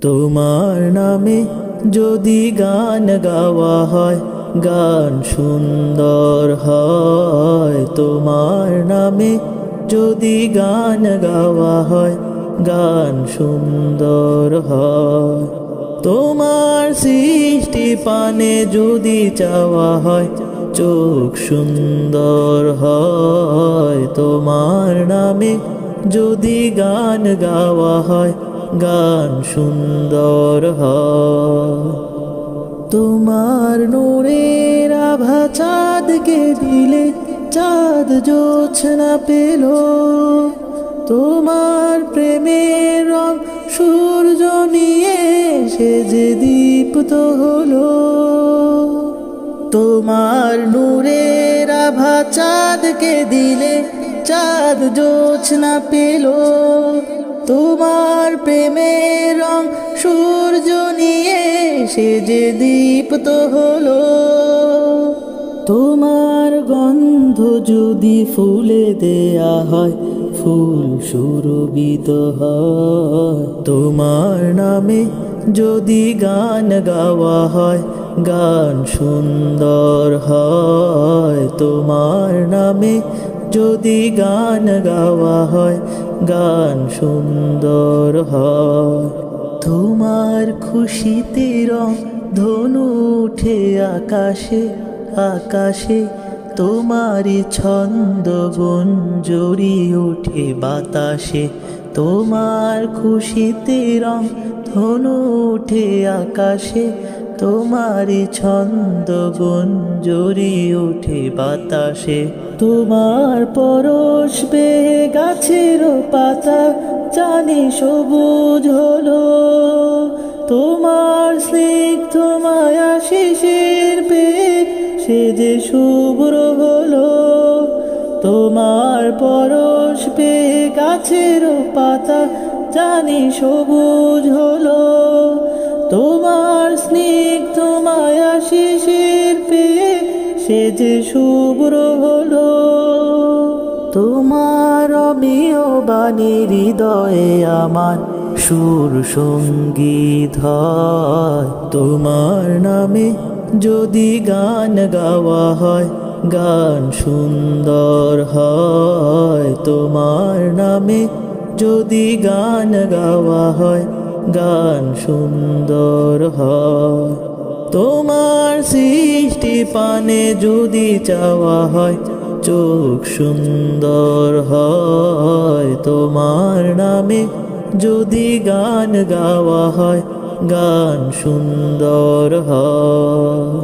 তোমার নামে যদি গান গাওয়া হয়, গান সুন্দর হয়। তোমার নামে যদি গান গাওয়া হয়, গান সুন্দর হয়। তোমার সৃষ্টি পানে যদি চাওয়া হয়, চোখ সুন্দর হয়। তোমার নামে যদি গান গাওয়া হয়, গান সুন্দর হয়। তোমার নূরের আভা চাঁদকে দিলে, চাঁদ জোছনা পেল। তোমার প্রেমের রং সূর্য নিয়ে সে যে দীপ্ত হলো। তোমার নূরের আভা চাঁদকে দিলে, চাঁদ জোছনা পেল। তোমার প্রেমের রং সূর্য নিয়ে সে যে দীপ্ত হলো। তোমার গন্ধ যদি ফুলে দেয়া হয়, ফুল সুরভিত হয়। তোমার নামে যদি গান গাওয়া হয়, গান সুন্দর হয়। তোমার নামে যদি গান গাওয়া হয়, গান সুন্দর হয়। তোমার খুশিতে রং ধনু উঠে আকাশে আকাশে। তোমারই ছন্দ গুঞ্জরি ওঠে বাতাসে। তোমার খুশিতে রং ধনু উঠে আকাশে। তোমারই ছন্দ গুঞ্জরি ওঠে বাতাসে। তোমার পরশ পেয়ে গাছের পাতা জানি সবুজ হলো। তোমার স্নিগ্ধ মায়া শিশির পেয়ে সে যে শুভ্র হলো। তোমার পরশ পেয়ে গাছের পাতা জানি সবুজ হলো। তোমার স্নিগ্ধ মায়া শিশির পেয়ে সে যে শুভ্র হলো। তোমার অমিয় বাণী হৃদয়ে আমার সুর সঙ্গীত হয়। তোমার নামে যদি গান গাওয়া হয়, গান সুন্দর হয়। তোমার নামে যদি গান গাওয়া হয়, গান সুন্দর হয়। তোমার সৃষ্টি পানে যদি চাওয়া হয়, চোখ সুন্দর হয়। তোমার নামে যদি গান গাওয়া হয়, গান সুন্দর হয়।